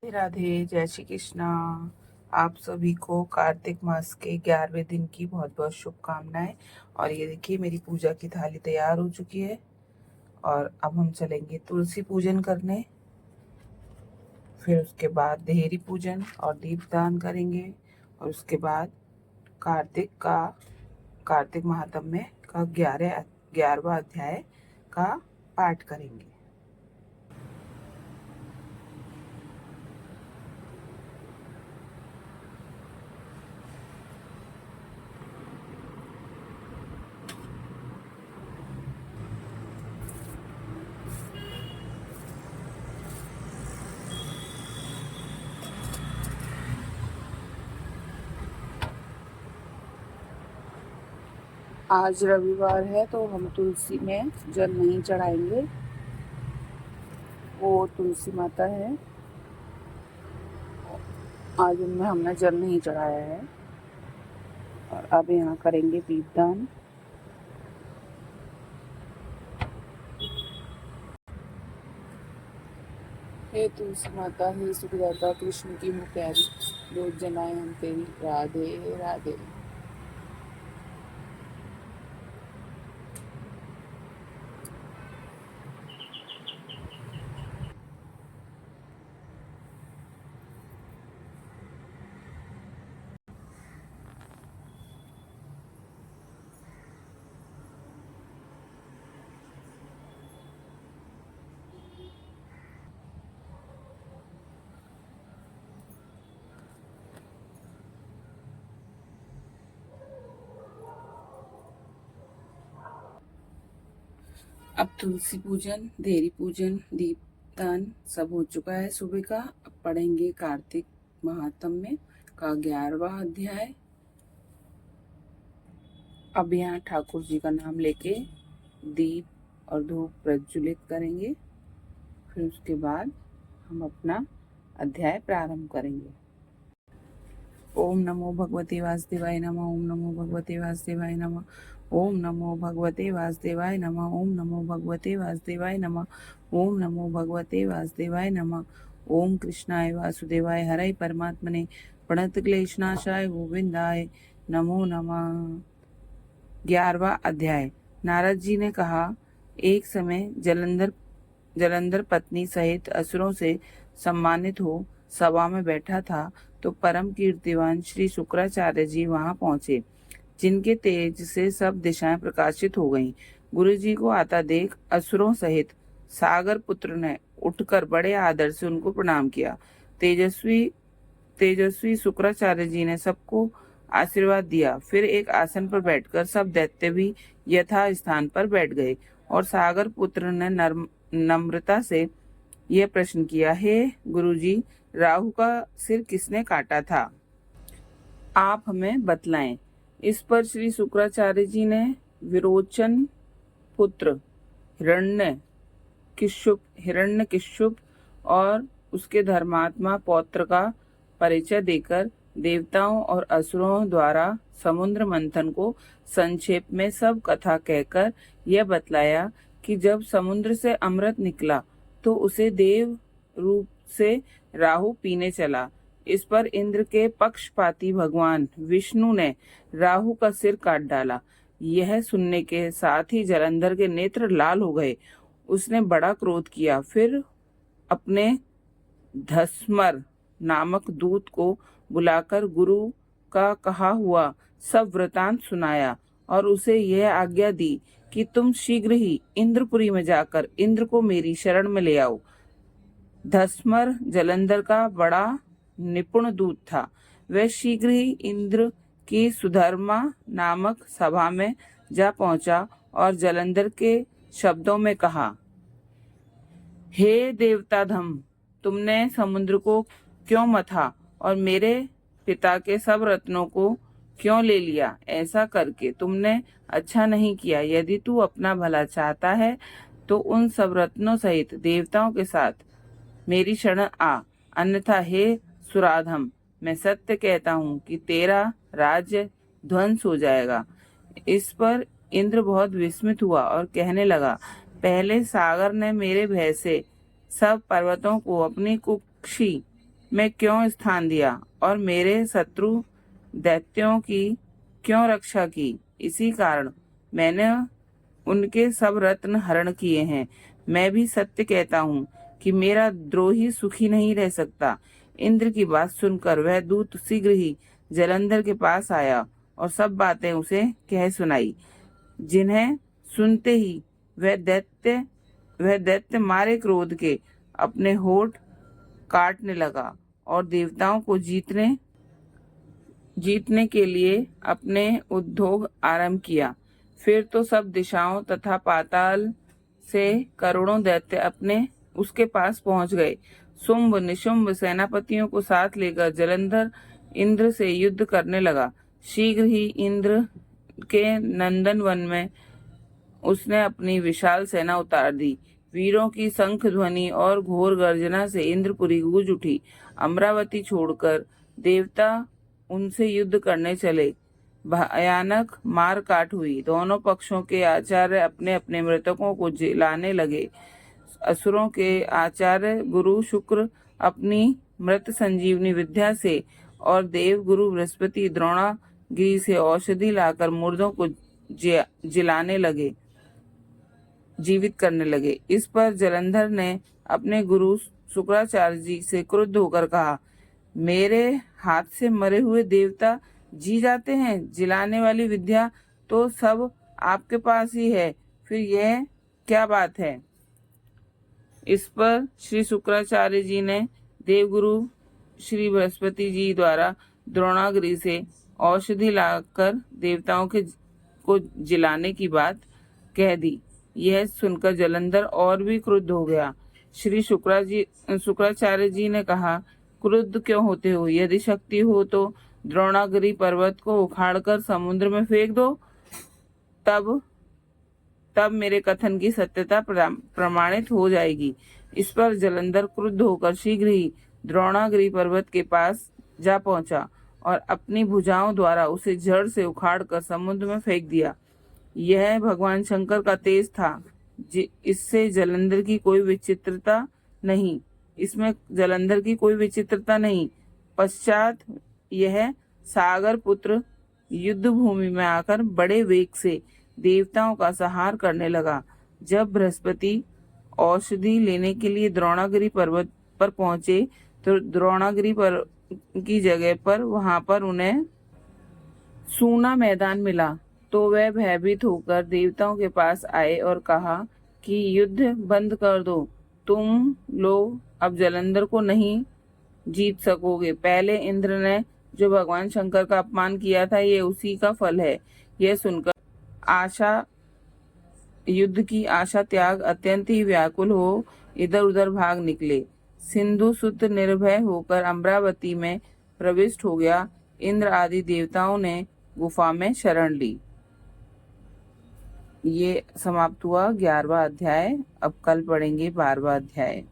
राधे राधे, जय श्री कृष्णा। आप सभी को कार्तिक मास के 11वें दिन की बहुत बहुत शुभकामनाएं। और ये देखिए, मेरी पूजा की थाली तैयार हो चुकी है और अब हम चलेंगे तुलसी पूजन करने। फिर उसके बाद देहरी पूजन और दीपदान करेंगे। और उसके बाद कार्तिक महात्म्य का 11वां अध्याय का पाठ करेंगे। आज रविवार है तो हम तुलसी में जल नहीं चढ़ाएंगे। वो तुलसी माता है, आज उनमें हमने जल नहीं चढ़ाया है। और अब यहाँ करेंगे दीपदान। हे तुलसी माता, हे सुखदाता, कृष्ण की हो प्यारी, रोज जनाए हम तेरी, राधे राधे। अब तुलसी पूजन, देहरी पूजन, दीपदान सब हो चुका है सुबह का। अब पढ़ेंगे कार्तिक महात्म्य का 11वां अध्याय। अब यहाँ ठाकुर जी का नाम लेके दीप और धूप प्रज्वलित करेंगे। फिर उसके बाद हम अपना अध्याय प्रारंभ करेंगे। ओम नमो भगवते वासुदेवाय नमः। ओम नमो भगवते वासुदेवाय नमः। ओम नमो भगवते वासुदेवाय नमः। ओम नमो भगवते वासुदेवाय नमः। ओम नमो भगवते वासुदेवाय नमः। ओम कृष्णाय वासुदेवाय हरय परमात्मने प्रणत क्लेशनाशाय गोविंदाय नमो नमः। 11वां अध्याय। नारद जी ने कहा, एक समय जलंधर पत्नी सहित असुरों से सम्मानित हो सभा में बैठा था तो परम कीर्तिवान श्री शुक्राचार्य जी वहां पहुंचे, जिनके तेज से सब दिशाएं प्रकाशित हो गईं। गुरु जी को आता देख असुरों सहित सागर पुत्र ने उठकर बड़े आदर से उनको प्रणाम किया। तेजस्वी तेजस्वी शुक्राचार्य जी ने सबको आशीर्वाद दिया। फिर एक आसन पर बैठकर सब दैत्य भी यथा स्थान पर बैठ गए और सागर पुत्र ने नम्रता से यह प्रश्न किया, हे गुरुजी, राहु का सिर किसने काटा था? आप हमें बतलाएं। इस पर श्री शुक्राचार्य जी ने विरोचन पुत्र हिरण्यकशिप और उसके धर्मात्मा पौत्र का परिचय देकर देवताओं और असुरों द्वारा समुद्र मंथन को संक्षेप में सब कथा कहकर यह बतलाया कि जब समुद्र से अमृत निकला तो उसे देव रूप से राहु पीने चला। इस पर इंद्र के पक्षपाती भगवान विष्णु ने राहु का सिर काट डाला। यह सुनने के साथ ही जलंधर के नेत्र लाल हो गए। उसने बड़ा क्रोध किया। फिर अपने धस्मर नामक दूत को बुलाकर गुरु का कहा हुआ सब वृतांत सुनाया और उसे यह आज्ञा दी कि तुम शीघ्र ही इंद्रपुरी में जाकर इंद्र को मेरी शरण में ले आओ। धस्मर जलंधर का बड़ा निपुण दूत था। वह शीघ्र ही इंद्र की सुधर्मा नामक सभा में जा पहुंचा और जलंधर के शब्दों में कहा, हे देवताधम, तुमने समुद्र को क्यों मथा और मेरे पिता के सब रत्नों को क्यों ले लिया? ऐसा करके तुमने अच्छा नहीं किया। यदि तू अपना भला चाहता है तो उन सब रत्नों सहित देवताओं के साथ मेरी शरण आ, अन्यथा हे सुराधम, मैं सत्य कहता हूँ कि तेरा राज्य ध्वंस हो जाएगा। इस पर इंद्र बहुत विस्मित हुआ और कहने लगा, पहले सागर ने मेरे भय से सब पर्वतों को अपनी कुक्षी में क्यों स्थान दिया और मेरे शत्रु दैत्यों की क्यों रक्षा की। इसी कारण मैंने उनके सब रत्न हरण किए हैं। मैं भी सत्य कहता हूँ कि मेरा द्रोही सुखी नहीं रह सकता। इंद्र की बात सुनकर वह दूत शीघ्र ही जलंधर के पास आया और सब बातें उसे कह सुनाई, जिन्हें सुनते ही वह दैत्य मारे क्रोध के अपने होठ काटने लगा और देवताओं को जीतने के लिए अपने उद्योग आरंभ किया। फिर तो सब दिशाओं तथा पाताल से करोड़ों दैत्य अपने उसके पास पहुंच गए। शुंभ निशुंभ सेनापतियों को साथ लेकर जलंधर इंद्र से युद्ध करने लगा। शीघ्र ही इंद्र के नंदन वन में उसने अपनी विशाल सेना उतार दी। वीरों की शंख ध्वनि और घोर गर्जना से इंद्रपुरी गूंज उठी। अमरावती छोड़कर देवता उनसे युद्ध करने चले। भयानक मार काट हुई। दोनों पक्षों के आचार्य अपने अपने मृतकों को जिलाने लगे। असुरों के आचार्य गुरु शुक्र अपनी मृत संजीवनी विद्या से और देव गुरु बृहस्पति द्रोणागिरी से औषधि लाकर मुर्दों को जिलाने लगे, जीवित करने लगे। इस पर जलंधर ने अपने गुरु शुक्राचार्य जी से क्रुद्ध होकर कहा, मेरे हाथ से मरे हुए देवता जी जाते हैं। जिलाने वाली विद्या तो सब आपके पास ही है, फिर यह क्या बात है। इस पर श्री शुक्राचार्य जी ने देवगुरु श्री बृहस्पति जी द्वारा द्रोणागिरी से औषधि लाकर देवताओं को जिलाने की बात कह दी। यह सुनकर जलंधर और भी क्रुद्ध हो गया। श्री शुक्राचार्य जी ने कहा, क्रुद्ध क्यों होते हो? यदि शक्ति हो तो द्रोणागिरी पर्वत को उखाड़कर समुद्र में फेंक दो, तब मेरे कथन की सत्यता प्रमाणित हो जाएगी। इस पर जलंधर क्रुद्ध होकर शीघ्र ही द्रोणागिरी पर्वत के पास जा पहुंचा और अपनी भुजाओं द्वारा उसे जड़ से उखाड़कर समुद्र में फेंक दिया। यह भगवान शंकर का तेज था। इससे जलंधर की कोई विचित्रता नहीं। इसमें जलंधर की कोई विचित्रता नहीं। पश्चात यह सागर पुत्र युद्ध भूमि में आकर बड़े वेग से देवताओं का संहार करने लगा। जब बृहस्पति औषधि लेने के लिए द्रोणागिरी पर्वत पर पहुंचे तो द्रोणागिरी पर की जगह पर वहां पर उन्हें सूना मैदान मिला। तो वह भयभीत होकर देवताओं के पास आए और कहा कि युद्ध बंद कर दो, तुम लोग अब जलंधर को नहीं जीत सकोगे। पहले इंद्र ने जो भगवान शंकर का अपमान किया था, ये उसी का फल है। यह सुनकर युद्ध की आशा त्याग अत्यंत ही व्याकुल हो इधर उधर भाग निकले। सिंधु सुत निर्भय होकर अमरावती में प्रविष्ट हो गया। इंद्र आदि देवताओं ने गुफा में शरण ली। ये समाप्त हुआ 11वां अध्याय। अब कल पढ़ेंगे 12वां अध्याय।